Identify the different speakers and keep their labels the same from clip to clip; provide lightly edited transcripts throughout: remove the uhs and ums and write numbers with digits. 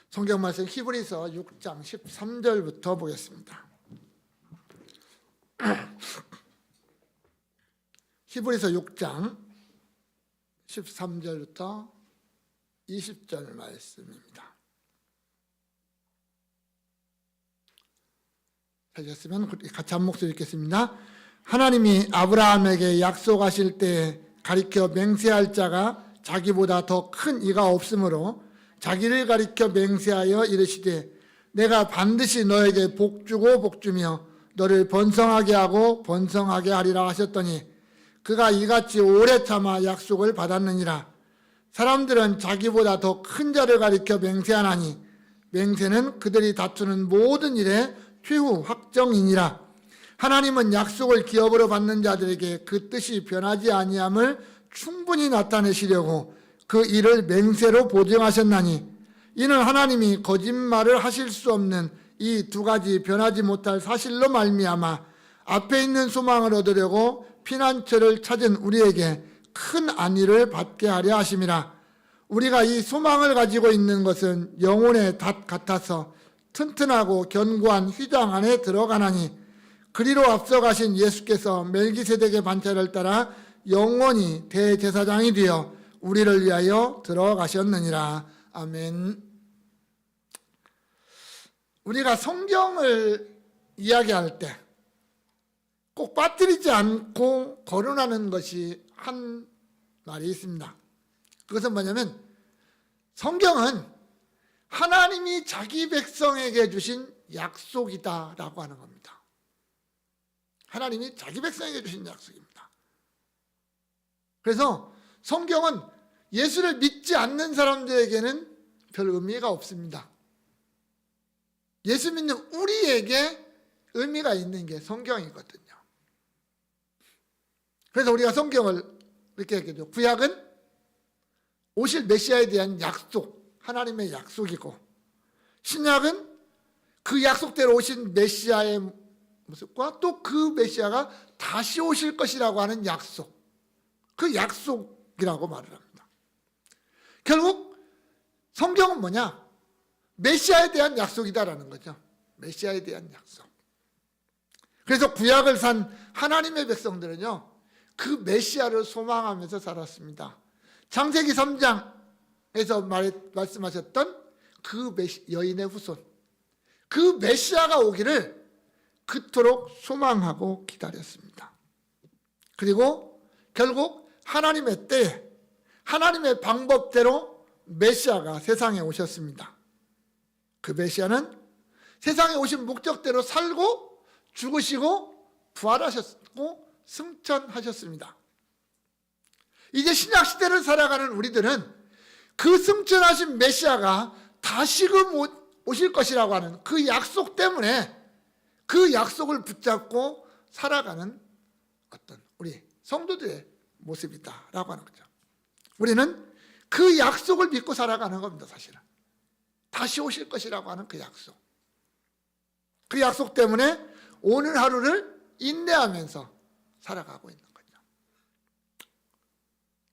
Speaker 1: 성경 말씀 히브리서 6장 13절부터 보겠습니다. 히브리서 6장 13절부터 20절 말씀입니다. 하셨으면 같이 한 목소리 읽겠습니다. 하나님이 아브라함에게 약속하실 때 가리켜 맹세할 자가 자기보다 더 큰 이가 없으므로 자기를 가리켜 맹세하여 이르시되 내가 반드시 너에게 복주고 복주며 너를 번성하게 하고 번성하게 하리라 하셨더니 그가 이같이 오래 참아 약속을 받았느니라. 사람들은 자기보다 더 큰 자를 가리켜 맹세하나니 맹세는 그들이 다투는 모든 일의 최후 확정이니라. 하나님은 약속을 기업으로 받는 자들에게 그 뜻이 변하지 아니함을 충분히 나타내시려고 그 일을 맹세로 보증하셨나니 이는 하나님이 거짓말을 하실 수 없는 이 두 가지 변하지 못할 사실로 말미암아 앞에 있는 소망을 얻으려고 피난처를 찾은 우리에게 큰 안위를 받게 하려 하심이라. 우리가 이 소망을 가지고 있는 것은 영혼의 닷 같아서 튼튼하고 견고한 휘장 안에 들어가나니 그리로 앞서 가신 예수께서 멜기세덱의 반차를 따라 영원히 대제사장이 되어 우리를 위하여 들어가셨느니라. 아멘. 우리가 성경을 이야기할 때 꼭 빠뜨리지 않고 거론하는 것이 한 말이 있습니다. 그것은 뭐냐면 성경은 하나님이 자기 백성에게 주신 약속이다라고 하는 겁니다. 하나님이 자기 백성에게 주신 약속입니다. 그래서 성경은 예수를 믿지 않는 사람들에게는 별 의미가 없습니다. 예수 믿는 우리에게 의미가 있는 게 성경이거든요. 그래서 우리가 성경을 이렇게 얘기하죠. 구약은 오실 메시아에 대한 약속, 하나님의 약속이고 신약은 그 약속대로 오신 메시아의 모습과 또 그 메시아가 다시 오실 것이라고 하는 약속, 그 약속이라고 말을 합니다. 결국 성경은 뭐냐? 메시아에 대한 약속이다라는 거죠. 메시아에 대한 약속. 그래서 구약을 산 하나님의 백성들은요, 그 메시아를 소망하면서 살았습니다. 창세기 3장에서 말씀하셨던 그 여인의 후손, 그 메시아가 오기를 그토록 소망하고 기다렸습니다. 그리고 결국 하나님의 때에 하나님의 방법대로 메시아가 세상에 오셨습니다. 그 메시아는 세상에 오신 목적대로 살고 죽으시고 부활하셨고 승천하셨습니다. 이제 신약시대를 살아가는 우리들은 그 승천하신 메시아가 다시금 오실 것이라고 하는 그 약속 때문에 그 약속을 붙잡고 살아가는 어떤 우리 성도들의 모습이다라고 하는 거죠. 우리는 그 약속을 믿고 살아가는 겁니다. 사실은 다시 오실 것이라고 하는 그 약속, 그 약속 때문에 오늘 하루를 인내하면서 살아가고 있는 거죠.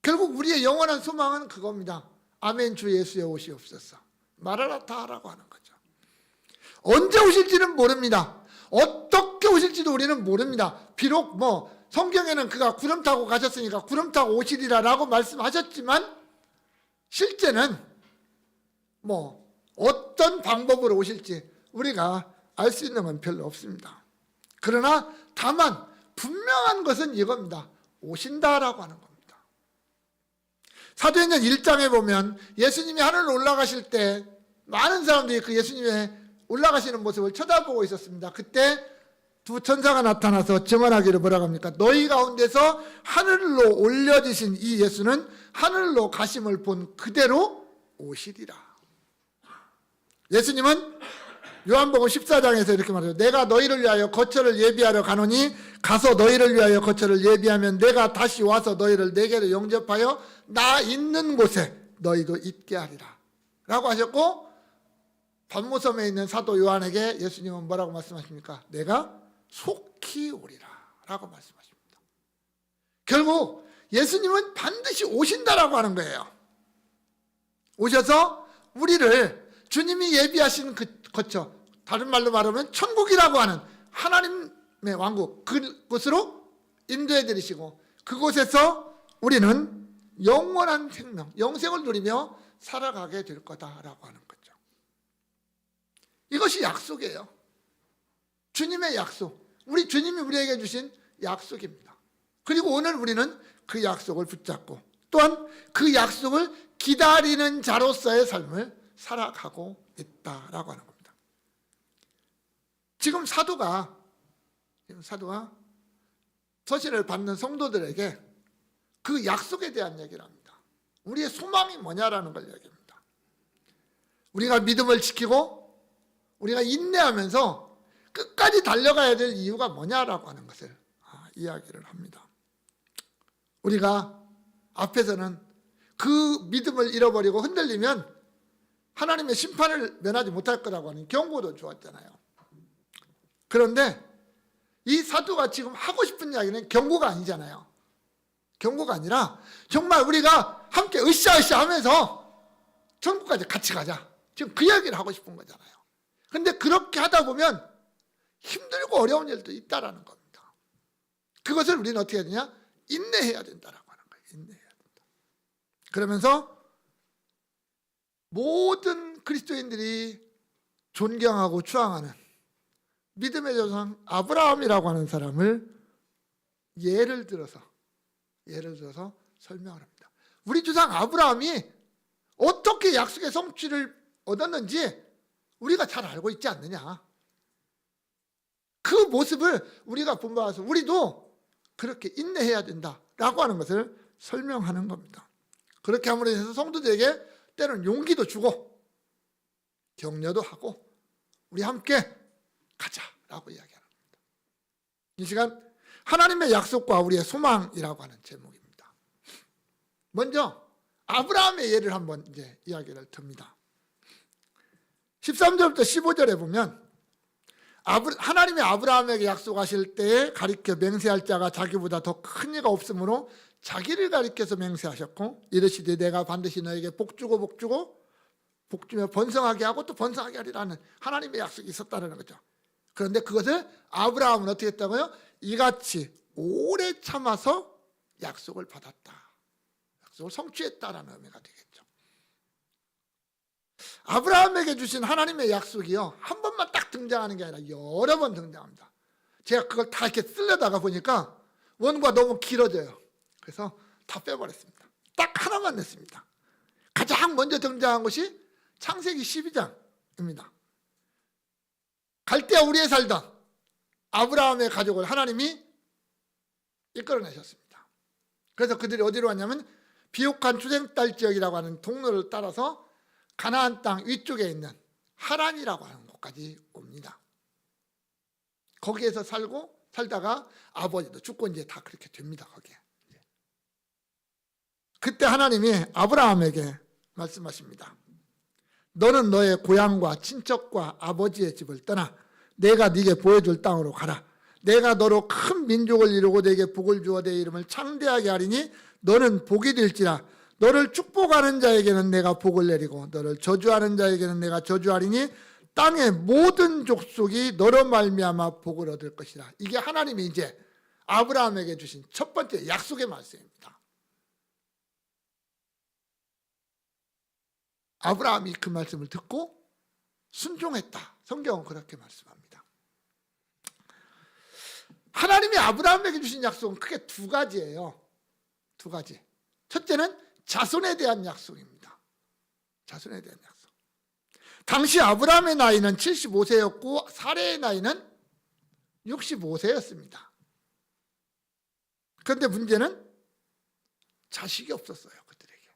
Speaker 1: 결국 우리의 영원한 소망은 그겁니다. 아멘. 주 예수의 오시옵소서. 마라나타라고 하는 거죠. 언제 오실지는 모릅니다. 어떻게 오실지도 우리는 모릅니다. 비록 성경에는 그가 구름 타고 가셨으니까 구름 타고 오시리라라고 말씀하셨지만 실제는 어떤 방법으로 오실지 우리가 알 수 있는 건 별로 없습니다. 그러나 다만 분명한 것은 이겁니다. 오신다라고 하는 겁니다. 사도행전 1장에 보면 예수님이 하늘로 올라가실 때 많은 사람들이 그 예수님의 올라가시는 모습을 쳐다보고 있었습니다. 그때 두 천사가 나타나서 증언하기를 뭐라고 합니까? 너희 가운데서 하늘로 올려지신 이 예수는 하늘로 가심을 본 그대로 오시리라. 예수님은 요한복음 14장에서 이렇게 말해요. 내가 너희를 위하여 거처를 예비하러 가노니 가서 너희를 위하여 거처를 예비하면 내가 다시 와서 너희를 내게로 영접하여 나 있는 곳에 너희도 있게 하리라 라고 하셨고, 반모섬에 있는 사도 요한에게 예수님은 뭐라고 말씀하십니까? 내가 속히 오리라 라고 말씀하십니다. 결국 예수님은 반드시 오신다라고 하는 거예요. 오셔서 우리를 주님이 예비하신 그 거처, 다른 말로 말하면 천국이라고 하는 하나님의 왕국, 그곳으로 인도해 드리시고 그곳에서 우리는 영원한 생명, 영생을 누리며 살아가게 될 거다라고 하는 거죠. 이것이 약속이에요. 주님의 약속, 우리 주님이 우리에게 주신 약속입니다. 그리고 오늘 우리는 그 약속을 붙잡고 또한 그 약속을 기다리는 자로서의 삶을 살아가고 있다라고 하는 겁니다. 지금 사도가 서신을 받는 성도들에게 그 약속에 대한 얘기를 합니다. 우리의 소망이 뭐냐라는 걸 얘기합니다. 우리가 믿음을 지키고 우리가 인내하면서 끝까지 달려가야 될 이유가 뭐냐라고 하는 것을 이야기를 합니다. 우리가 앞에서는 그 믿음을 잃어버리고 흔들리면 하나님의 심판을 면하지 못할 거라고 하는 경고도 주었잖아요. 그런데 이 사도가 지금 하고 싶은 이야기는 경고가 아니잖아요. 경고가 아니라 정말 우리가 함께 으쌰으쌰 하면서 천국까지 같이 가자. 지금 그 이야기를 하고 싶은 거잖아요. 그런데 그렇게 하다 보면 힘들고 어려운 일도 있다라는 겁니다. 그것을 우리는 어떻게 해야 되냐? 인내해야 된다라고 하는 거예요. 인내해야 된다. 그러면서 모든 그리스도인들이 존경하고 추앙하는 믿음의 조상 아브라함이라고 하는 사람을 예를 들어서 설명을 합니다. 우리 조상 아브라함이 어떻게 약속의 성취를 얻었는지 우리가 잘 알고 있지 않느냐. 그 모습을 우리가 본받아서 우리도 그렇게 인내해야 된다라고 하는 것을 설명하는 겁니다. 그렇게 함으로 해서 성도들에게 때로는 용기도 주고 격려도 하고 우리 함께 가자라고 이야기하는 겁니다. 이 시간 하나님의 약속과 우리의 소망이라고 하는 제목입니다. 먼저 아브라함의 예를 한번 이제 이야기를 듭니다. 13절부터 15절에 보면 하나님이 아브라함에게 약속하실 때에 가리켜 맹세할 자가 자기보다 더 큰 이가 없으므로 자기를 가리켜서 맹세하셨고 이르시되 내가 반드시 너에게 복주며 번성하게 하고 또 번성하게 하리라는 하나님의 약속이 있었다는 거죠. 그런데 그것을 아브라함은 어떻게 했다고요? 이같이 오래 참아서 약속을 받았다. 약속을 성취했다라는 의미가 되겠죠. 아브라함에게 주신 하나님의 약속이요, 한 번만 딱 등장하는 게 아니라 여러 번 등장합니다. 제가 그걸 다 이렇게 쓰려다가 보니까 원고가 너무 길어져요. 그래서 다 빼버렸습니다. 딱 하나만 냈습니다. 가장 먼저 등장한 것이 창세기 12장입니다. 갈대아 우리에 살던 아브라함의 가족을 하나님이 이끌어내셨습니다. 그래서 그들이 어디로 왔냐면 비옥한 투생딸 지역이라고 하는 통로를 따라서 가나안 땅 위쪽에 있는 하란이라고 하는 곳까지 옵니다. 거기에서 살다가 아버지도 죽고 이제 다 그렇게 됩니다. 거기에. 그때 하나님이 아브라함에게 말씀하십니다. 너는 너의 고향과 친척과 아버지의 집을 떠나 내가 네게 보여줄 땅으로 가라. 내가 너로 큰 민족을 이루고 네게 복을 주어 내 이름을 창대하게 하리니 너는 복이 될지라. 너를 축복하는 자에게는 내가 복을 내리고 너를 저주하는 자에게는 내가 저주하리니 땅의 모든 족속이 너로 말미암아 복을 얻을 것이라. 이게 하나님이 이제 아브라함에게 주신 첫 번째 약속의 말씀입니다. 아브라함이 그 말씀을 듣고 순종했다. 성경은 그렇게 말씀합니다. 하나님이 아브라함에게 주신 약속은 크게 두 가지예요. 두 가지. 첫째는 자손에 대한 약속입니다. 자손에 대한 약속. 당시 아브라함의 나이는 75세였고 사레의 나이는 65세였습니다. 그런데 문제는 자식이 없었어요. 그들에게.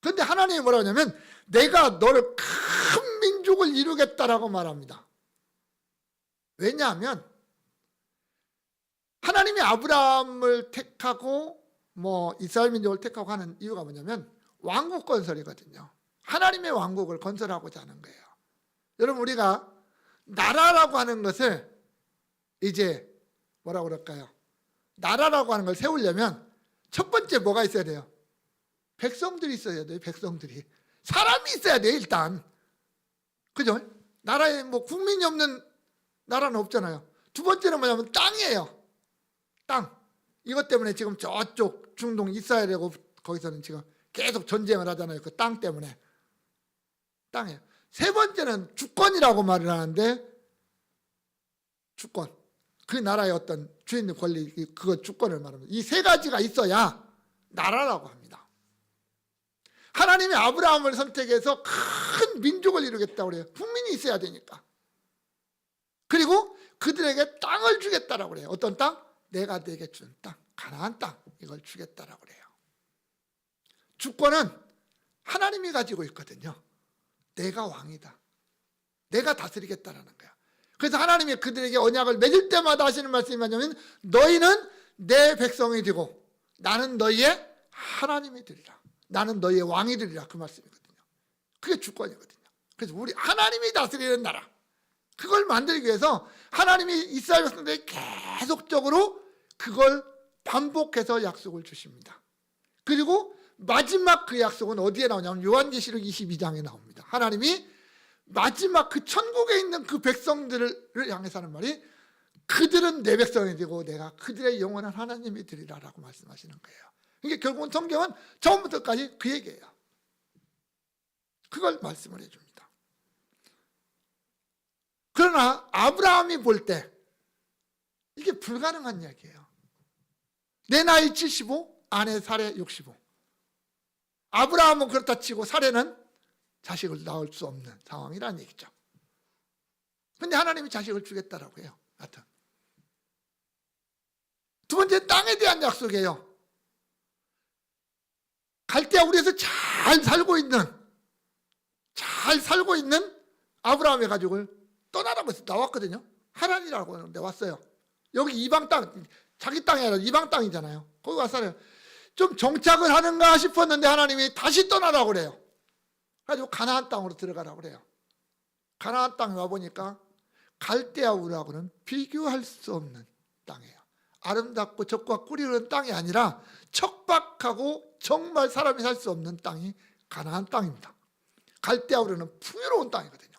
Speaker 1: 그런데 하나님이 뭐라고 하냐면 내가 너를 큰 민족을 이루겠다라고 말합니다. 왜냐하면 하나님이 아브라함을 택하고 이스라엘 민족을 택하고 하는 이유가 뭐냐면 왕국 건설이거든요. 하나님의 왕국을 건설하고자 하는 거예요. 여러분 우리가 나라라고 하는 것을 이제 뭐라고 그럴까요? 나라라고 하는 걸 세우려면 첫 번째 뭐가 있어야 돼요? 백성들이 있어야 돼요. 백성들이. 사람이 있어야 돼 일단. 그죠? 나라에 뭐 국민이 없는 나라는 없잖아요. 두 번째는 뭐냐면 땅이에요. 땅. 이것 때문에 지금 저쪽 중동 이스라엘하고 거기서는 지금 계속 전쟁을 하잖아요. 그 땅 때문에. 땅이에요. 세 번째는 주권이라고 말을 하는데, 주권. 그 나라의 어떤 주인의 권리, 그거 주권을 말합니다. 이 세 가지가 있어야 나라라고 합니다. 하나님이 아브라함을 선택해서 큰 민족을 이루겠다고 그래요. 국민이 있어야 되니까. 그리고 그들에게 땅을 주겠다라고 그래요. 어떤 땅? 내가 내게 준 땅, 가나안 땅, 이걸 주겠다라고 그래요. 주권은 하나님이 가지고 있거든요. 내가 왕이다. 내가 다스리겠다라는 거야. 그래서 하나님이 그들에게 언약을 맺을 때마다 하시는 말씀이 뭐냐면, 너희는 내 백성이 되고 나는 너희의 하나님이 되리라. 나는 너희의 왕이 되리라. 그 말씀이거든요. 그게 주권이거든요. 그래서 우리 하나님이 다스리는 나라, 그걸 만들기 위해서 하나님이 이스라엘 백성들에게 계속적으로 그걸 반복해서 약속을 주십니다. 그리고 마지막 그 약속은 어디에 나오냐면 요한계시록 22장에 나옵니다. 하나님이 마지막 그 천국에 있는 그 백성들을 향해서 하는 말이, 그들은 내 백성이 되고 내가 그들의 영원한 하나님이 되리라라고 말씀하시는 거예요. 이게 결국은 성경은 처음부터까지 그 얘기예요. 그걸 말씀을 해줍니다. 그러나 아브라함이 볼 때 이게 불가능한 이야기예요. 내 나이 75, 아내 사례 65. 아브라함은 그렇다 치고 사례는 자식을 낳을 수 없는 상황이라는 얘기죠. 근데 하나님이 자식을 주겠다라고 해요. 하여튼. 두 번째, 땅에 대한 약속이에요. 갈대아 우리에서 잘 살고 있는 아브라함의 가족을 떠나라고 해서 나왔거든요. 하란이라고 하는데 왔어요. 여기 이방 땅, 자기 땅이 아니라 이방 땅이잖아요. 거기 왔어요. 좀 정착을 하는가 싶었는데 하나님이 다시 떠나라고 그래요. 그래가지고 가나안 땅으로 들어가라고 그래요. 가나안 땅에 와보니까 갈대아 우르하고는 비교할 수 없는 땅이에요. 아름답고 적과 꿀이 흐르는 땅이 아니라 척박하고 정말 사람이 살 수 없는 땅이 가나안 땅입니다. 갈대아 우르는 풍요로운 땅이거든요.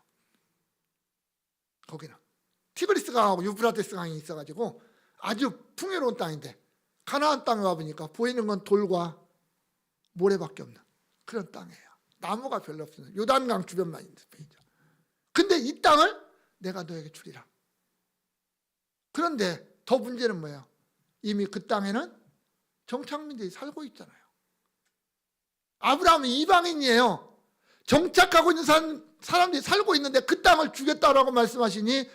Speaker 1: 거기는 티그리스 강하고 유프라테스 강이 있어가지고 아주 풍요로운 땅인데, 가나안 땅에 와보니까 보이는 건 돌과 모래밖에 없는 그런 땅이에요. 나무가 별로 없어요. 요단강 주변만 있는 스페인이죠. 근데 이 땅을 내가 너에게 주리라. 그런데 더 문제는 뭐예요? 이미 그 땅에는 정착민들이 살고 있잖아요. 아브라함은 이방인이에요. 정착하고 있는 사람들이 살고 있는데 그 땅을 주겠다라고 말씀하시니,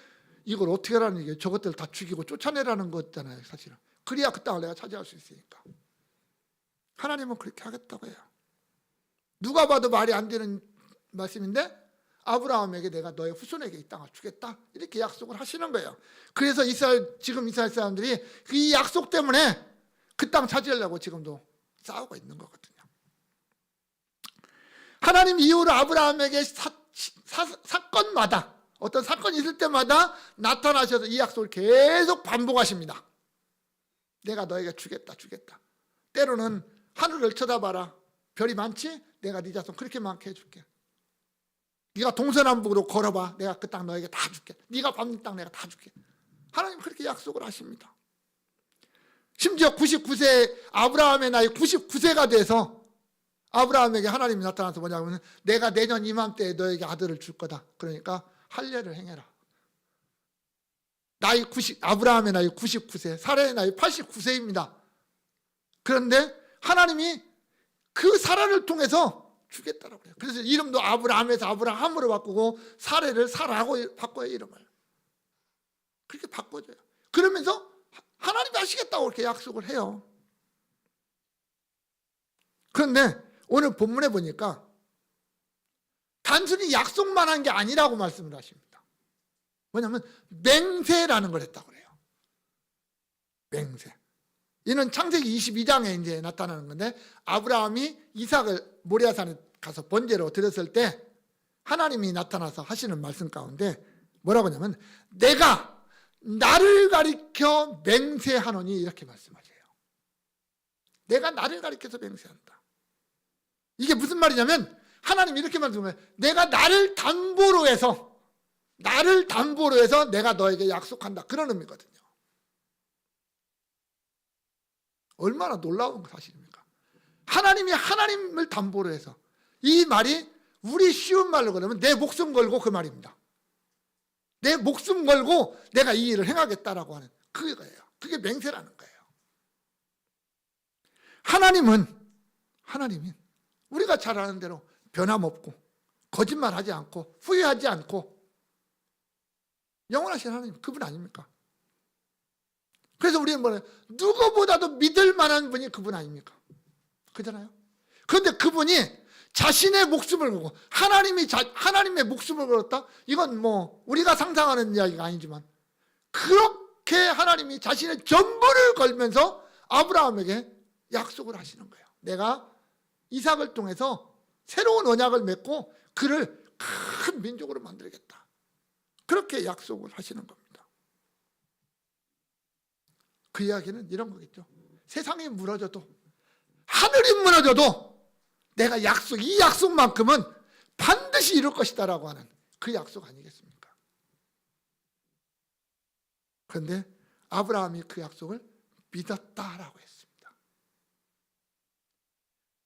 Speaker 1: 이걸 어떻게 하라는 얘기예요? 저것들 다 죽이고 쫓아내라는 거잖아요, 사실은. 그래야 그 땅을 내가 차지할 수 있으니까. 하나님은 그렇게 하겠다고 해요. 누가 봐도 말이 안 되는 말씀인데, 아브라함에게 내가 너의 후손에게 이 땅을 주겠다, 이렇게 약속을 하시는 거예요. 그래서 지금 이스라엘 사람들이 이 약속 때문에 그 땅 차지하려고 지금도 싸우고 있는 거거든요. 하나님 이후로 아브라함에게 사건마다, 어떤 사건이 있을 때마다 나타나셔서 이 약속을 계속 반복하십니다. 내가 너에게 주겠다. 때로는 하늘을 쳐다봐라. 별이 많지? 내가 네 자손 그렇게 많게 해줄게. 네가 동서남북으로 걸어봐. 내가 그 땅 너에게 다 줄게. 네가 밟는 땅 내가 다 줄게. 하나님 그렇게 약속을 하십니다. 심지어 99세, 아브라함의 나이 99세가 돼서 아브라함에게 하나님이 나타나서 뭐냐면, 내가 내년 이맘때에 너에게 아들을 줄 거다. 그러니까 할례를 행해라. 아브라함의 나이 99세, 사라의 나이 89세입니다. 그런데 하나님이 그 사라를 통해서 주겠다라고 해요. 그래서 이름도 아브라함에서 아브라함으로 바꾸고, 사라를 사라고 바꿔요, 이름을. 그렇게 바꿔줘요. 그러면서 하나님이 하시겠다고 그렇게 약속을 해요. 그런데 오늘 본문에 보니까 단순히 약속만 한 게 아니라고 말씀을 하십니다. 뭐냐면 맹세라는 걸 했다고 그래요. 맹세. 이는 창세기 22장에 이제 나타나는 건데, 아브라함이 이삭을 모리아산에 가서 번제로 드렸을 때 하나님이 나타나서 하시는 말씀 가운데 뭐라고 하냐면, 내가 나를 가리켜 맹세하노니, 이렇게 말씀하세요. 내가 나를 가리켜서 맹세한다. 이게 무슨 말이냐면, 하나님 이렇게 만든 거예요. 내가 나를 담보로 해서 내가 너에게 약속한다. 그런 의미거든요. 얼마나 놀라운 사실입니까? 하나님이 하나님을 담보로 해서. 이 말이 우리 쉬운 말로 그러면 내 목숨 걸고 그 말입니다. 내 목숨 걸고 내가 이 일을 행하겠다라고 하는 그거예요. 그게 맹세라는 거예요. 하나님이 우리가 잘 아는 대로 변함없고 거짓말하지 않고 후회하지 않고 영원하신 하나님, 그분 아닙니까? 그래서 우리는 뭐래요? 누구보다도 믿을 만한 분이 그분 아닙니까? 그잖아요. 그런데 그분이 자신의 목숨을 걸고 하나님의 목숨을 걸었다? 이건 뭐 우리가 상상하는 이야기가 아니지만 그렇게 하나님이 자신의 전부를 걸면서 아브라함에게 약속을 하시는 거예요. 내가 이삭을 통해서 새로운 언약을 맺고 그를 큰 민족으로 만들겠다. 그렇게 약속을 하시는 겁니다. 그 이야기는 이런 거겠죠. 세상이 무너져도, 하늘이 무너져도 내가 이 약속만큼은 반드시 이룰 것이다라고 하는 그 약속 아니겠습니까? 그런데 아브라함이 그 약속을 믿었다라고 했습니다.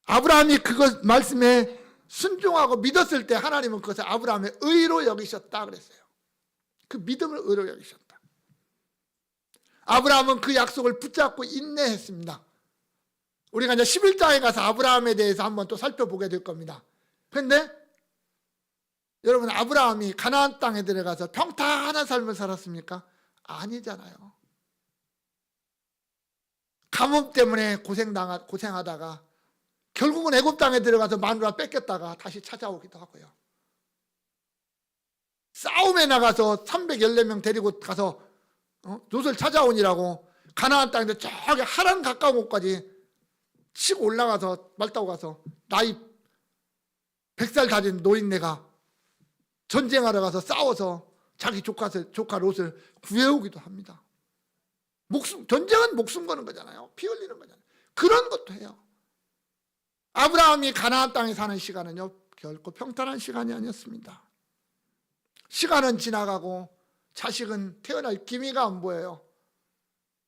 Speaker 1: 아브라함이 그것 말씀에 순종하고 믿었을 때 하나님은 그것을 아브라함의 의로 여기셨다 그랬어요. 그 믿음을 의로 여기셨다. 아브라함은 그 약속을 붙잡고 인내했습니다. 우리가 이제 11장에 가서 아브라함에 대해서 한번 또 살펴보게 될 겁니다. 그런데 여러분, 아브라함이 가나안 땅에 들어가서 평탄한 삶을 살았습니까? 아니잖아요. 가뭄 때문에 고생하다가 결국은 애굽 땅에 들어가서 마누라 뺏겼다가 다시 찾아오기도 하고요. 싸움에 나가서 314명 데리고 가서 롯을 찾아오니라고 가나안 땅인데 저기 하란 가까운 곳까지 치고 올라가서 말 타고 가서 나이 100살 다진 노인네가 전쟁하러 가서 싸워서 자기 조카 롯을 구해오기도 합니다. 전쟁은 목숨 거는 거잖아요. 피 흘리는 거잖아요. 그런 것도 해요. 아브라함이 가나안 땅에 사는 시간은요, 결코 평탄한 시간이 아니었습니다. 시간은 지나가고 자식은 태어날 기미가 안 보여요.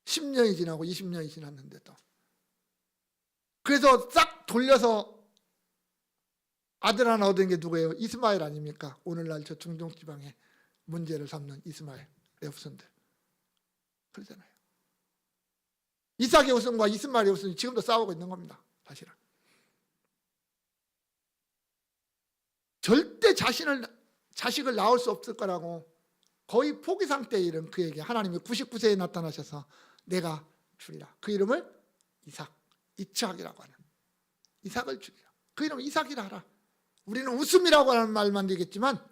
Speaker 1: 10년이 지나고 20년이 지났는데도. 그래서 싹 돌려서 아들 하나 얻은 게 누구예요? 이스마엘 아닙니까? 오늘날 저 중동 지방에 문제를 삼는 이스마엘의 후손들. 그러잖아요. 이삭의 후손과 이스마엘의 후손이 지금도 싸우고 있는 겁니다. 사실은. 절대 자식을 낳을 수 없을 거라고 거의 포기 상태에 이른 그에게 하나님이 99세에 나타나셔서 내가 주리라. 그 이름을 이삭이라고 하는, 이삭을 주리라. 그 이름을 이삭이라 하라. 우리는 웃음이라고 하는 말만 되겠지만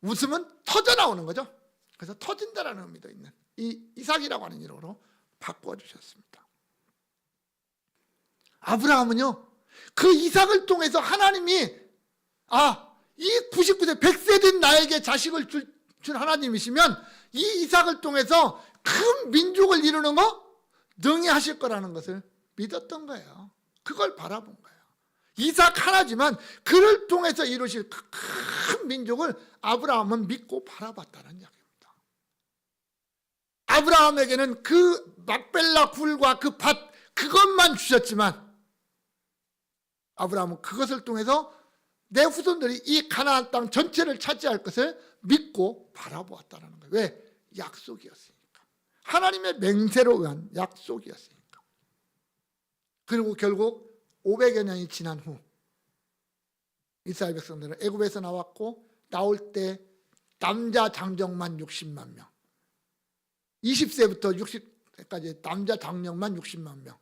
Speaker 1: 웃음은 터져 나오는 거죠. 그래서 터진다라는 의미도 있는 이 이삭이라고 하는 이름으로 바꾸어 주셨습니다. 아브라함은요, 그 이삭을 통해서 하나님이 이 99세 100세 된 나에게 자식을 줄 하나님이시면 이 이삭을 통해서 큰 민족을 이루는 거 능히 하실 거라는 것을 믿었던 거예요. 그걸 바라본 거예요. 이삭 하나지만 그를 통해서 이루실 그 큰 민족을 아브라함은 믿고 바라봤다는 이야기입니다. 아브라함에게는 그 막벨라 굴과 그 밭, 그것만 주셨지만 아브라함은 그것을 통해서 내 후손들이 이 가나안 땅 전체를 차지할 것을 믿고 바라보았다는 거예요. 왜? 약속이었으니까. 하나님의 맹세로 의한 약속이었으니까. 그리고 결국 500여 년이 지난 후 이스라엘 백성들은 애굽에서 나왔고 나올 때 남자 장정만 60만 명, 20세부터 60세까지 남자 장정만 60만 명,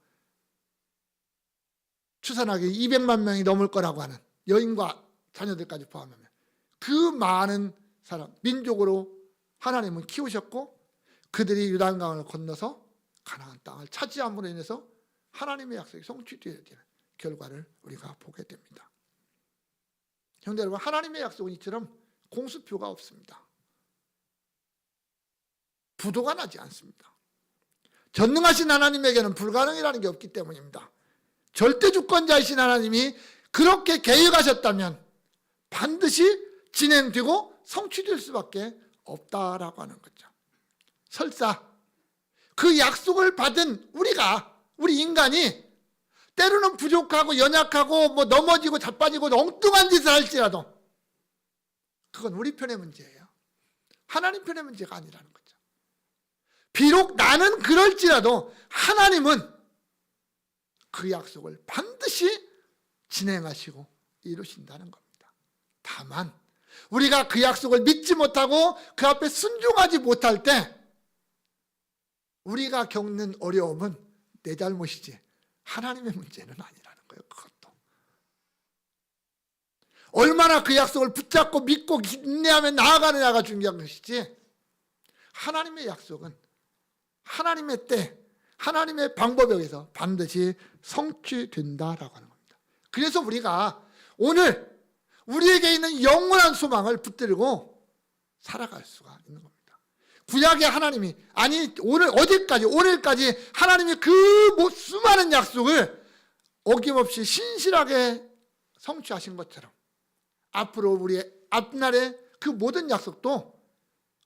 Speaker 1: 추산하기 200만 명이 넘을 거라고 하는 여인과 자녀들까지 포함하면 그 많은 사람, 민족으로 하나님은 키우셨고 그들이 요단강을 건너서 가나안 땅을 차지함으로 인해서 하나님의 약속이 성취되어야 되는 결과를 우리가 보게 됩니다. 형제 여러분, 하나님의 약속은 이처럼 공수표가 없습니다. 부도가 나지 않습니다. 전능하신 하나님에게는 불가능이라는 게 없기 때문입니다. 절대 주권자이신 하나님이 그렇게 계획하셨다면 반드시 진행되고 성취될 수밖에 없다라고 하는 거죠. 설사 그 약속을 받은 우리 인간이 때로는 부족하고 연약하고 넘어지고 자빠지고 엉뚱한 짓을 할지라도 그건 우리 편의 문제예요. 하나님 편의 문제가 아니라는 거죠. 비록 나는 그럴지라도 하나님은 그 약속을 반드시 진행하시고 이루신다는 겁니다. 다만 우리가 그 약속을 믿지 못하고 그 앞에 순종하지 못할 때 우리가 겪는 어려움은 내 잘못이지 하나님의 문제는 아니라는 거예요. 그것도 얼마나 그 약속을 붙잡고 믿고 인내하며 나아가느냐가 중요한 것이지 하나님의 약속은 하나님의 때 하나님의 방법에 의해서 반드시 성취된다라고 하는 겁니다. 그래서 우리가 오늘 우리에게 있는 영원한 소망을 붙들고 살아갈 수가 있는 겁니다. 구약의 하나님이 오늘까지 하나님이 그 수많은 약속을 어김없이 신실하게 성취하신 것처럼 앞으로 우리의 앞날의 그 모든 약속도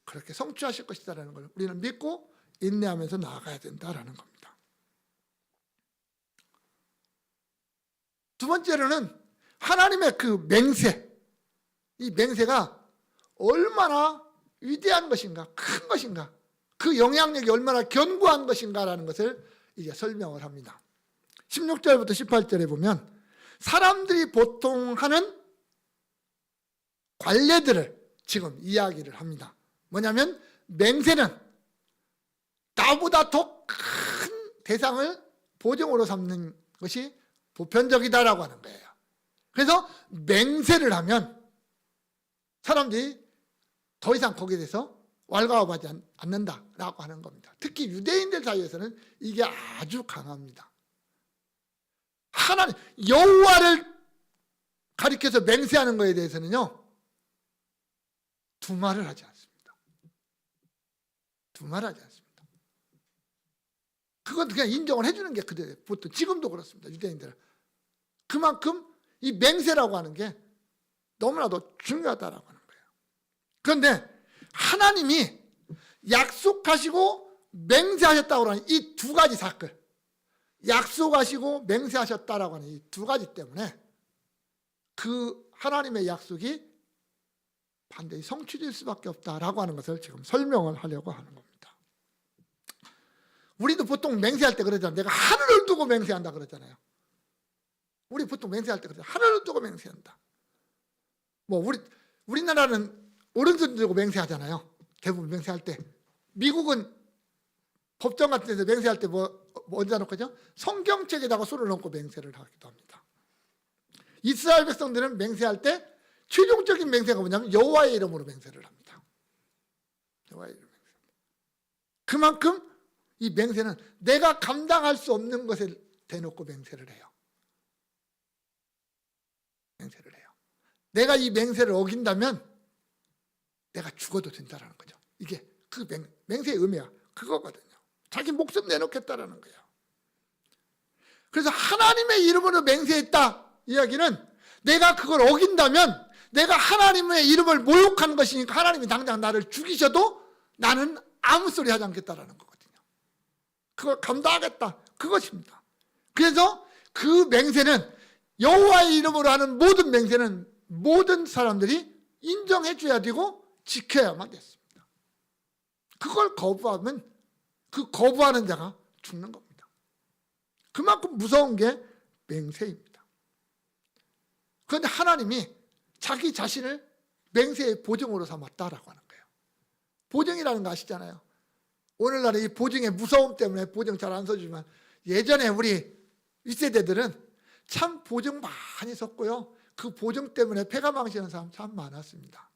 Speaker 1: 그렇게 성취하실 것이다라는 걸 우리는 믿고 인내하면서 나아가야 된다라는 겁니다. 두 번째로는 하나님의 그 맹세, 이 맹세가 얼마나 위대한 것인가, 큰 것인가, 그 영향력이 얼마나 견고한 것인가라는 것을 이제 설명을 합니다. 16절부터 18절에 보면 사람들이 보통 하는 관례들을 지금 이야기를 합니다. 뭐냐면 맹세는 나보다 더 큰 대상을 보정으로 삼는 것이 보편적이다라고 하는 거예요. 그래서 맹세를 하면 사람들이 더 이상 거기에 대해서 왈가왈부하지 않는다라고 하는 겁니다. 특히 유대인들 사이에서는 이게 아주 강합니다. 하나님 여호와를 가리켜서 맹세하는 것에 대해서는요 두말을 하지 않습니다. 두말을 하지 않습니다. 그건 그냥 인정을 해주는 게 그대로 보통 지금도 그렇습니다. 유대인들은 그만큼 이 맹세라고 하는 게 너무나도 중요하다라고 하는 거예요. 그런데 하나님이 약속하시고 맹세하셨다고 하는 이 두 가지 사건, 약속하시고 맹세하셨다라고 하는 이 두 가지 때문에 그 하나님의 약속이 반드시 성취될 수밖에 없다라고 하는 것을 지금 설명을 하려고 하는 겁니다. 우리도 보통 맹세할 때 그러잖아요. 내가 하늘을 두고 맹세한다 그러잖아요. 우리 보통 맹세할 때 그러잖아요. 하늘을 두고 맹세한다. 우리나라는 오른손 들고 맹세하잖아요. 대부분 맹세할 때. 미국은 법정 같은 데서 맹세할 때 언제 놓고죠? 성경책에다가 손을 얹고 맹세를 하기도 합니다. 이스라엘 백성들은 맹세할 때 최종적인 맹세가 뭐냐면 여호와의 이름으로 맹세를 합니다. 여호와의 이름으로 맹세합니다. 그만큼 이 맹세는 내가 감당할 수 없는 것을 대놓고 맹세를 해요. 맹세를 해요. 내가 이 맹세를 어긴다면 내가 죽어도 된다는 거죠. 이게 그 맹세의 의미가 그거거든요. 자기 목숨 내놓겠다라는 거예요. 그래서 하나님의 이름으로 맹세했다 이야기는 내가 그걸 어긴다면 내가 하나님의 이름을 모욕한 것이니까 하나님이 당장 나를 죽이셔도 나는 아무 소리 하지 않겠다라는 거거든요. 그걸 감당하겠다 그것입니다. 그래서 그 맹세는 여호와의 이름으로 하는 모든 맹세는 모든 사람들이 인정해 줘야 되고 지켜야만 됐습니다. 그걸 거부하면 그 거부하는 자가 죽는 겁니다. 그만큼 무서운 게 맹세입니다. 그런데 하나님이 자기 자신을 맹세의 보증으로 삼았다라고 하는 거예요. 보증이라는 거 아시잖아요. 오늘날의 이 보증의 무서움 때문에 보증 잘 안 써주지만 예전에 우리 윗세대들은 참 보증 많이 썼고요. 그 보증 때문에 패가 망치는 사람 참 많았습니다.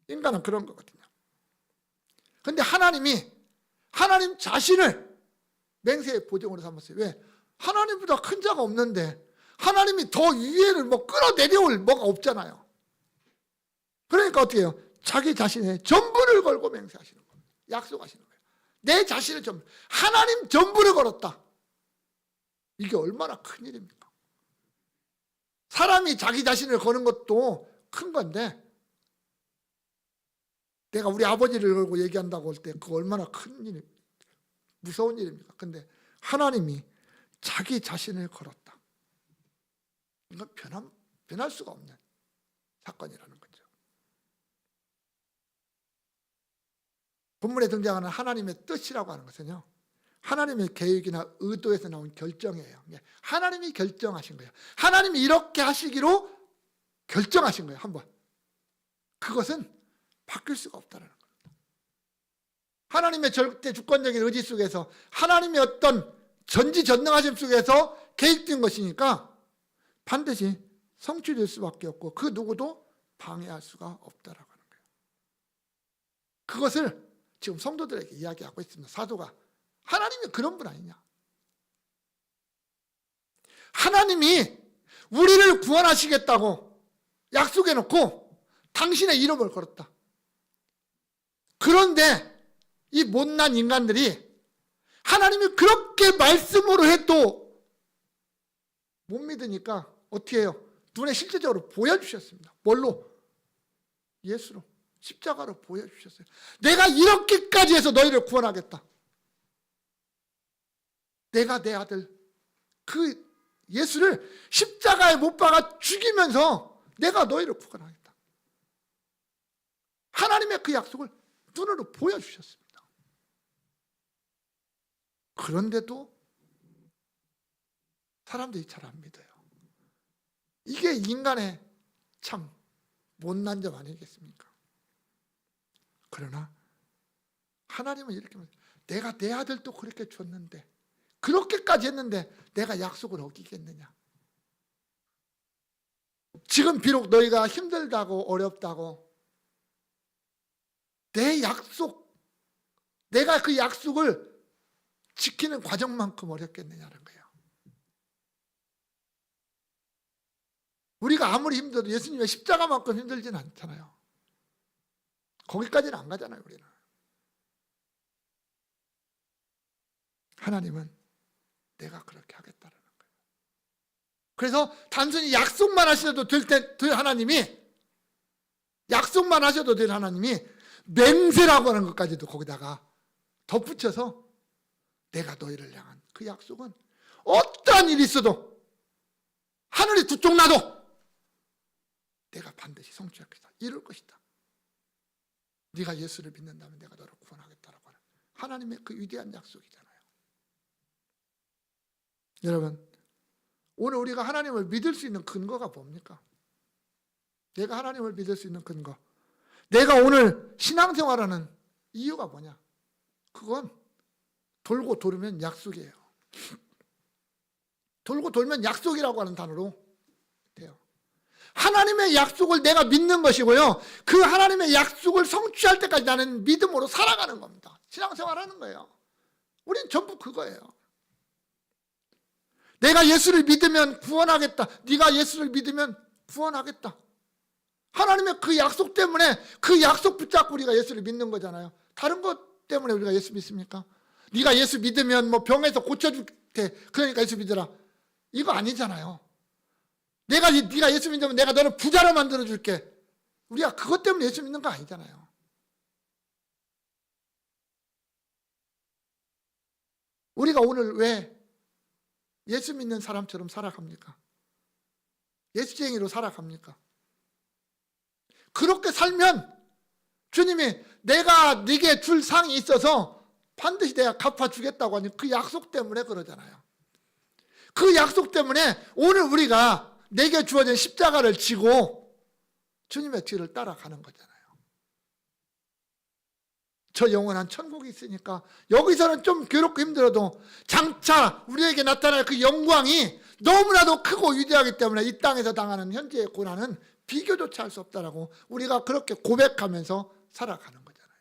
Speaker 1: 인간은 그런 거거든요. 그런데 하나님 자신을 맹세의 보증으로 삼았어요. 왜? 하나님보다 큰 자가 없는데 하나님이 더 위에를 끌어내려올 뭐가 없잖아요. 그러니까 어떻게 해요? 자기 자신의 전부를 걸고 맹세하시는 거예요. 약속하시는 거예요. 내 자신의 전부, 하나님 전부를 걸었다. 이게 얼마나 큰 일입니까? 사람이 자기 자신을 거는 것도 큰 건데, 내가 우리 아버지를 걸고 얘기한다고 할 때 그거 얼마나 큰 일, 무서운 일입니까? 근데 하나님이 자기 자신을 걸었다. 이건 변할 수가 없는 사건이라는 거죠. 본문에 등장하는 하나님의 뜻이라고 하는 것은요, 하나님의 계획이나 의도에서 나온 결정이에요. 하나님이 결정하신 거예요. 하나님이 이렇게 하시기로 결정하신 거예요. 한번. 그것은 바뀔 수가 없다는 거예요. 하나님의 절대 주권적인 의지 속에서, 하나님의 어떤 전지전능하심 속에서 계획된 것이니까 반드시 성취될 수밖에 없고 그 누구도 방해할 수가 없다라고 하는 거예요. 그것을 지금 성도들에게 이야기하고 있습니다. 사도가. 하나님이 그런 분 아니냐? 하나님이 우리를 구원하시겠다고 약속해 놓고 당신의 이름을 걸었다. 그런데 이 못난 인간들이 하나님이 그렇게 말씀으로 해도 못 믿으니까 어떻게 해요? 눈에 실제적으로 보여주셨습니다. 뭘로? 예수로, 십자가로 보여주셨어요. 내가 이렇게까지 해서 너희를 구원하겠다. 내가 내 아들 그 예수를 십자가에 못 박아 죽이면서 내가 너희를 구원하겠다. 하나님의 그 약속을 눈으로 보여주셨습니다. 그런데도 사람들이 잘 안 믿어요. 이게 인간의 참 못난 점 아니겠습니까? 그러나 하나님은 이렇게 말해요. 내가 내 아들도 그렇게 줬는데, 그렇게까지 했는데 내가 약속을 어기겠느냐? 지금 비록 너희가 힘들다고 어렵다고 내 약속, 내가 그 약속을 지키는 과정만큼 어렵겠느냐는 거예요. 우리가 아무리 힘들어도 예수님의 십자가만큼 힘들지는 않잖아요. 거기까지는 안 가잖아요, 우리는. 하나님은 내가 그렇게 하겠다는 거예요. 그래서 단순히 약속만 하셔도 될 하나님이, 약속만 하셔도 될 하나님이 맹세라고 하는 것까지도 거기다가 덧붙여서 내가 너희를 향한 그 약속은 어떠한 일이 있어도, 하늘이 두 쪽 나도 내가 반드시 성취할 것이다. 이룰 것이다. 네가 예수를 믿는다면 내가 너를 구원하겠다라고 하는 하나님의 그 위대한 약속이잖아요. 여러분, 오늘 우리가 하나님을 믿을 수 있는 근거가 뭡니까? 내가 하나님을 믿을 수 있는 근거, 내가 오늘 신앙생활하는 이유가 뭐냐? 그건 돌고 돌면 약속이에요. 돌고 돌면 약속이라고 하는 단어로 돼요. 하나님의 약속을 내가 믿는 것이고요, 그 하나님의 약속을 성취할 때까지 나는 믿음으로 살아가는 겁니다. 신앙생활하는 거예요. 우린 전부 그거예요. 내가 예수를 믿으면 구원하겠다. 네가 예수를 믿으면 구원하겠다. 하나님의 그 약속 때문에, 그 약속 붙잡고 우리가 예수를 믿는 거잖아요. 다른 것 때문에 우리가 예수 믿습니까? 네가 예수 믿으면 뭐 병에서 고쳐줄게, 그러니까 예수 믿으라, 이거 아니잖아요. 네가 예수 믿으면 내가 너를 부자로 만들어줄게, 우리가 그것 때문에 예수 믿는 거 아니잖아요. 우리가 오늘 왜 예수 믿는 사람처럼 살아갑니까? 예수쟁이로 살아갑니까? 그렇게 살면 주님이 내가 네게 줄 상이 있어서 반드시 내가 갚아주겠다고 하는 그 약속 때문에 그러잖아요. 그 약속 때문에 오늘 우리가 내게 주어진 십자가를 지고 주님의 뒤를 따라가는 거잖아요. 저 영원한 천국이 있으니까 여기서는 좀 괴롭고 힘들어도 장차 우리에게 나타날 그 영광이 너무나도 크고 위대하기 때문에 이 땅에서 당하는 현재의 고난은 비교조차 할 수 없다라고 우리가 그렇게 고백하면서 살아가는 거잖아요.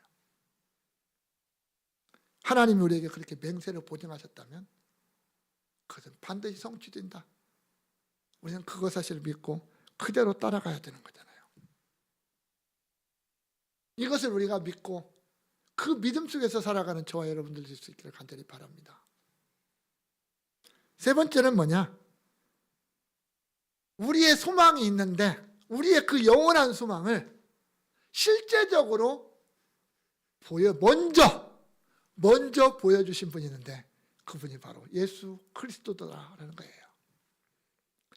Speaker 1: 하나님이 우리에게 그렇게 맹세를 보증하셨다면 그것은 반드시 성취된다. 우리는 그것 사실을 믿고 그대로 따라가야 되는 거잖아요. 이것을 우리가 믿고 그 믿음 속에서 살아가는 저와 여러분들 될 수 있기를 간절히 바랍니다. 세 번째는 뭐냐? 우리의 소망이 있는데 우리의 그 영원한 소망을 실제적으로 먼저 보여주신 분이 있는데 그분이 바로 예수 그리스도더라라는 거예요.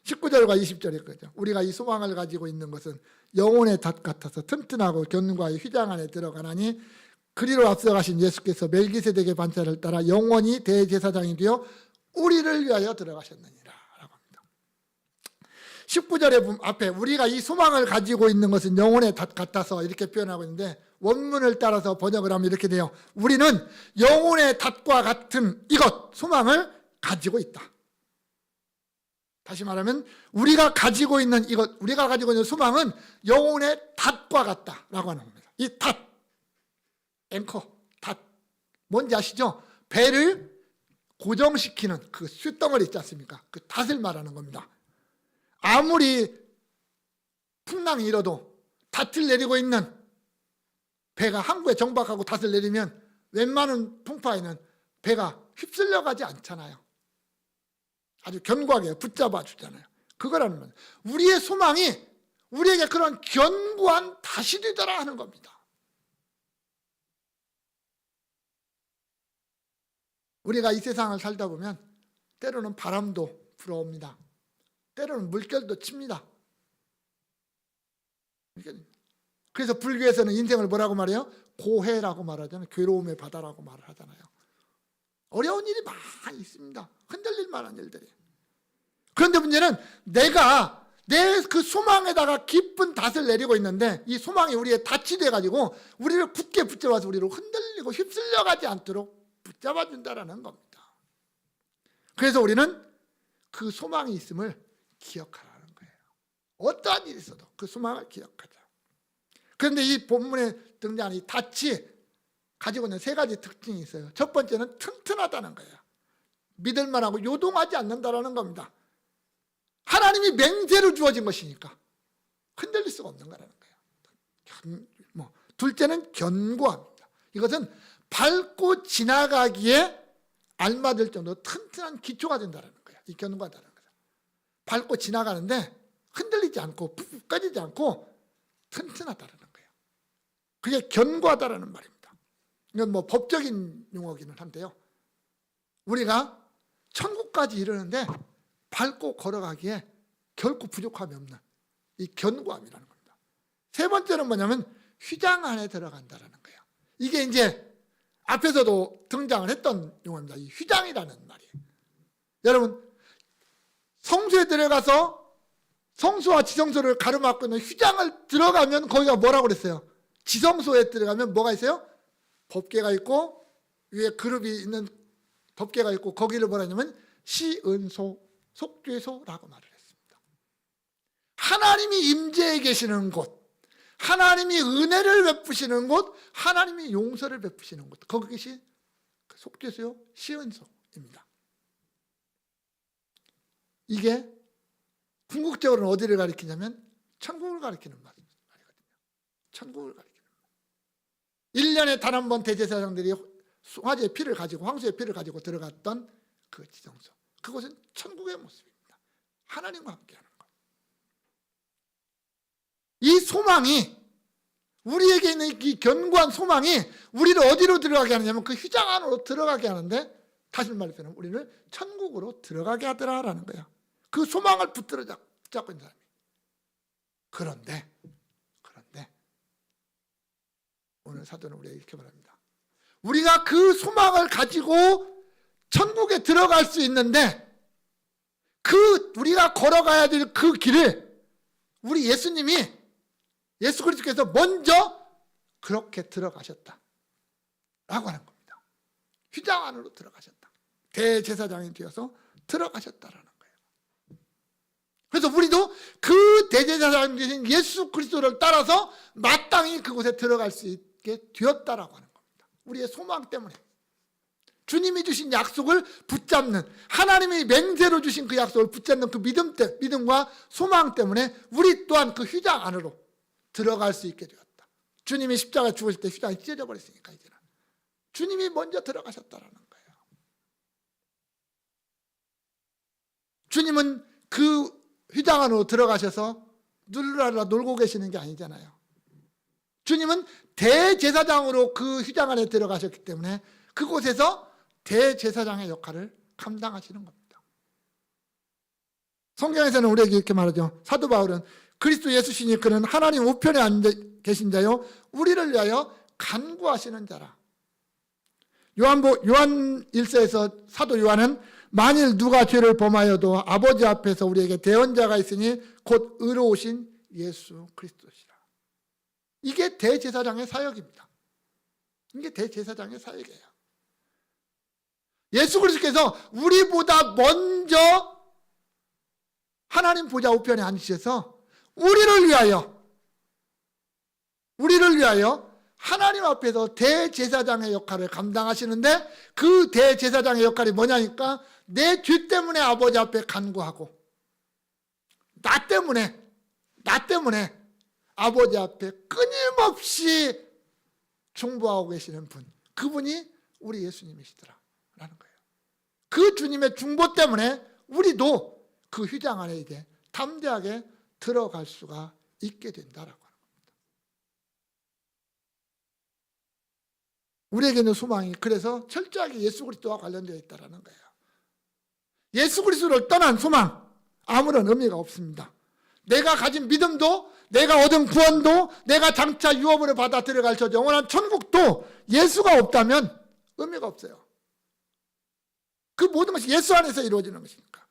Speaker 1: 19절과 20절에 거죠. 우리가 이 소망을 가지고 있는 것은 영혼의 닷 같아서 튼튼하고 견고하여 휘장 안에 들어가나니 그리로 앞서가신 예수께서 멜기세덱의 반차를 따라 영원히 대제사장이 되어 우리를 위하여 들어가셨느니라 라고 합니다. 19절에 앞에 우리가 이 소망을 가지고 있는 것은 영혼의 닷 같아서 이렇게 표현하고 있는데 원문을 따라서 번역을 하면 이렇게 돼요. 우리는 영혼의 닷과 같은 이것 소망을 가지고 있다. 다시 말하면 우리가 가지고 있는 소망은 영혼의 닷과 같다라고 하는 겁니다. 이 닷, 앵커, 닷 뭔지 아시죠? 배를 고정시키는 그 쇳덩어리 있지 않습니까? 그 닷을 말하는 겁니다. 아무리 풍랑이 일어도 닷을 내리고 있는 배가 항구에 정박하고 닷을 내리면 웬만한 풍파에는 배가 휩쓸려 가지 않잖아요. 아주 견고하게 붙잡아 주잖아요. 그거라는 거예요. 우리의 소망이 우리에게 그런 견고한 닷이 되더라 하는 겁니다. 우리가 이 세상을 살다 보면 때로는 바람도 불어옵니다. 때로는 물결도 칩니다. 그래서 불교에서는 인생을 뭐라고 말해요? 고해라고 말하잖아요. 괴로움의 바다라고 말을 하잖아요. 어려운 일이 많이 있습니다. 흔들릴 만한 일들이. 그런데 문제는 내가 내 그 소망에다가 깊은 닷을 내리고 있는데 이 소망이 우리의 닷이 돼가지고 우리를 굳게 붙잡아서 우리를 흔들리고 휩쓸려가지 않도록 붙잡아준다라는 겁니다. 그래서 우리는 그 소망이 있음을 기억하라는 거예요. 어떠한 일이 있어도 그 소망을 기억하자. 그런데 이 본문에 등장하는 이 닷이 가지고 있는 세 가지 특징이 있어요. 첫 번째는 튼튼하다는 거예요. 믿을만하고 요동하지 않는다라는 겁니다. 하나님이 맹세로 주어진 것이니까 흔들릴 수가 없는 거라는 거예요. 둘째는 견고합니다. 이것은 밟고 지나가기에 알맞을 정도로 튼튼한 기초가 된다는 거예요. 이 견고하다는 거죠. 밟고 지나가는데 흔들리지 않고 푹 꺼지지 않고 튼튼하다는 거예요. 그게 견고하다라는 말입니다. 이건 법적인 용어기는 한데요. 우리가 천국까지 이르는데 밟고 걸어가기에 결코 부족함이 없는 이 견고함이라는 겁니다. 세 번째는 뭐냐면 휘장 안에 들어간다라는 거예요. 이게 이제 앞에서도 등장을 했던 용어입니다. 이 휘장이라는 말이에요. 여러분 성소에 들어가서 성소와 지성소를 가로막고 있는 휘장을 들어가면 거기가 뭐라고 그랬어요? 지성소에 들어가면 뭐가 있어요? 법궤가 있고 위에 그룹이 있는 법궤가 있고 거기를 뭐라 하냐면 시은소, 속죄소라고 말을 했습니다. 하나님이 임재해 계시는 곳, 하나님이 은혜를 베푸시는 곳, 하나님이 용서를 베푸시는 곳, 거기시 속죄소요, 시은소입니다. 이게 궁극적으로는 어디를 가리키냐면 천국을 가리키는 말이거든요. 천국을 가리키는 말. 1년에 단 한 번 대제사장들이 화제의 피를 가지고 황소의 피를 가지고 들어갔던 그 지성소. 그것은 천국의 모습입니다. 하나님과 함께하는 것. 이 소망이 우리에게 있는 이 견고한 소망이 우리를 어디로 들어가게 하느냐면 그 휘장 안으로 들어가게 하는데 다시 말해서 우리를 천국으로 들어가게 하더라라는 거예요. 그 소망을 붙들어 잡고 있는 사람이. 그런데 오늘 사도는 우리에게 이렇게 말합니다. 우리가 그 소망을 가지고 천국에 들어갈 수 있는데 우리가 걸어가야 될 그 길을 우리 예수님이 예수 그리스도께서 먼저 그렇게 들어가셨다 라고 하는 겁니다. 휘장 안으로 들어가셨다. 대제사장이 되어서 들어가셨다라는 거예요. 그래서 우리도 그 대제사장 되신 예수 그리스도를 따라서 마땅히 그곳에 들어갈 수 있게 되었다라고 하는 겁니다. 우리의 소망 때문에. 주님이 주신 약속을 붙잡는, 하나님이 맹세로 주신 그 약속을 붙잡는 그 믿음과 소망 때문에 우리 또한 그 휘장 안으로 들어갈 수 있게 되었다. 주님이 십자가 죽으실 때 휘장이 찢어져 버렸으니까 이제는 주님이 먼저 들어가셨다라는 거예요. 주님은 그 휘장 안으로 들어가셔서 누르라 놀고 계시는 게 아니잖아요. 주님은 대제사장으로 그 휘장 안에 들어가셨기 때문에 그곳에서 대제사장의 역할을 감당하시는 겁니다. 성경에서는 우리에게 이렇게 말하죠. 사도 바울은 그리스도 예수시니 그는 하나님 우편에 앉아 계신 자요 우리를 위하여 간구하시는 자라. 요한 1서에서 사도 요한은 만일 누가 죄를 범하여도 아버지 앞에서 우리에게 대언자가 있으니 곧 의로우신 예수 그리스도시라. 이게 대제사장의 사역입니다. 이게 대제사장의 사역이에요. 예수 그리스도께서 우리보다 먼저 하나님 보좌 우편에 앉으셔서 우리를 위하여 하나님 앞에서 대제사장의 역할을 감당하시는데 그 대제사장의 역할이 뭐냐니까 내 죄 때문에 아버지 앞에 간구하고 나 때문에 아버지 앞에 끊임없이 중보하고 계시는 분, 그분이 우리 예수님이시더라라는 거예요. 그 주님의 중보 때문에 우리도 그 휘장 안에 이제 담대하게 들어갈 수가 있게 된다라고 하는 겁니다. 우리에게는 소망이 그래서 철저하게 예수 그리스도와 관련되어 있다라는 거예요. 예수 그리스도를 떠난 소망 아무런 의미가 없습니다. 내가 가진 믿음도, 내가 얻은 구원도, 내가 장차 유업으로 받아 들어갈 저 영원한 천국도 예수가 없다면 의미가 없어요. 그 모든 것이 예수 안에서 이루어지는 것이니까.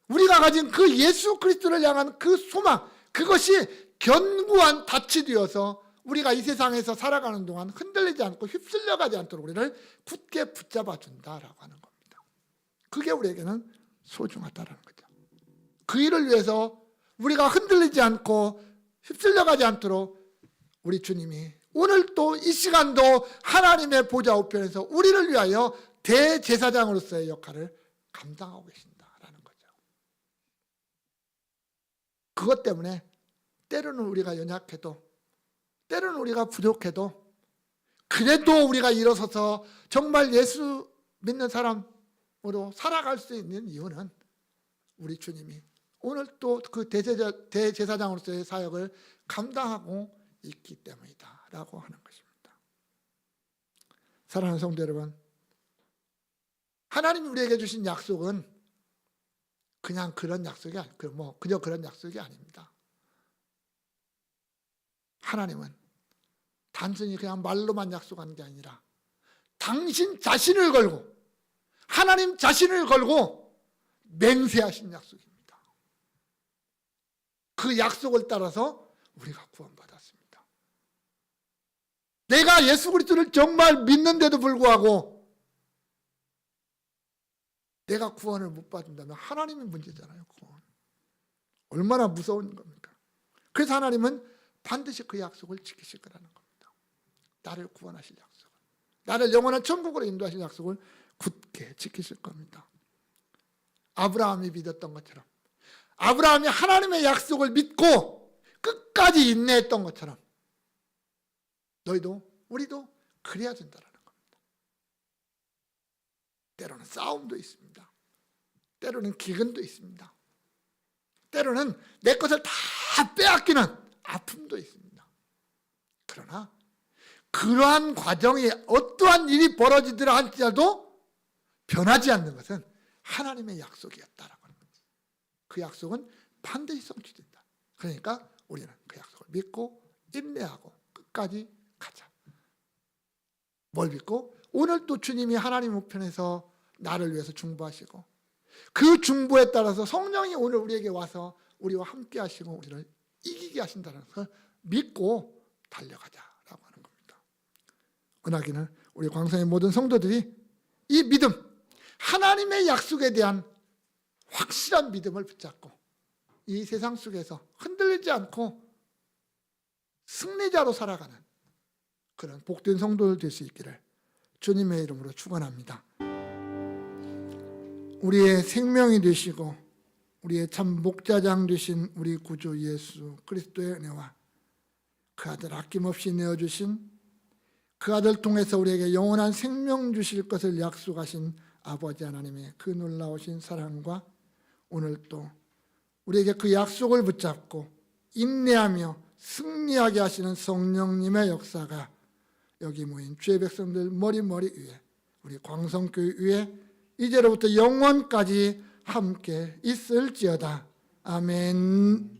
Speaker 1: 우리가 가진 그 예수 그리스도를 향한 그 소망, 그것이 견고한 닻이 되어서 우리가 이 세상에서 살아가는 동안 흔들리지 않고 휩쓸려가지 않도록 우리를 굳게 붙잡아 준다라고 하는 겁니다. 그게 우리에게는 소중하다라는 거죠. 그 일을 위해서 우리가 흔들리지 않고 휩쓸려가지 않도록 우리 주님이 오늘 또 이 시간도 하나님의 보좌 우편에서 우리를 위하여 대제사장으로서의 역할을 감당하고 계신다라는 거죠. 그것 때문에 때로는 우리가 연약해도, 때로는 우리가 부족해도, 그래도 우리가 일어서서 정말 예수 믿는 사람으로 살아갈 수 있는 이유는 우리 주님이 오늘 또 그 대제사장으로서의 사역을 감당하고 있기 때문이다라고 하는 것입니다. 사랑하는 성도 여러분, 하나님이 우리에게 주신 약속은 그냥 그런 약속이 아니고 그저 그런 약속이 아닙니다. 하나님은 단순히 그냥 말로만 약속하는 게 아니라 당신 자신을 걸고, 하나님 자신을 걸고 맹세하신 약속입니다. 그 약속을 따라서 우리가 구원받았습니다. 내가 예수 그리스도를 정말 믿는데도 불구하고 내가 구원을 못 받는다면 하나님의 문제잖아요. 구원. 얼마나 무서운 겁니까? 그래서 하나님은 반드시 그 약속을 지키실 거라는 겁니다. 나를 구원하실 약속을, 나를 영원한 천국으로 인도하실 약속을 굳게 지키실 겁니다. 아브라함이 믿었던 것처럼, 아브라함이 하나님의 약속을 믿고 끝까지 인내했던 것처럼 너희도 우리도 그래야 된다는 겁니다. 때로는 싸움도 있습니다. 때로는 기근도 있습니다. 때로는 내 것을 다 빼앗기는 아픔도 있습니다. 그러나 그러한 과정이 어떠한 일이 벌어지더라 할지라도 변하지 않는 것은 하나님의 약속이었다라고 하는 거죠. 그 약속은 반드시 성취된다. 그러니까 우리는 그 약속을 믿고 인내하고 끝까지 가자. 뭘 믿고? 오늘 또 주님이 하나님 우편에서 나를 위해서 중보하시고 그 중보에 따라서 성령이 오늘 우리에게 와서 우리와 함께 하시고 우리를 이기게 하신다는 것을 믿고 달려가자라고 하는 겁니다. 은하기는 우리 광성의 모든 성도들이 이 믿음, 하나님의 약속에 대한 확실한 믿음을 붙잡고 이 세상 속에서 흔들리지 않고 승리자로 살아가는 그런 복된 성도들 될 수 있기를 주님의 이름으로 축원합니다. 우리의 생명이 되시고 우리의 참 목자장 되신 우리 구주 예수 그리스도의 은혜와 그 아들 아낌없이 내어주신 그 아들 통해서 우리에게 영원한 생명 주실 것을 약속하신 아버지 하나님의 그 놀라우신 사랑과 오늘 또 우리에게 그 약속을 붙잡고 인내하며 승리하게 하시는 성령님의 역사가 여기 모인 주의 백성들 머리 위에, 우리 광성교회 위에 이제로부터 영원까지 함께 있을지어다. 아멘.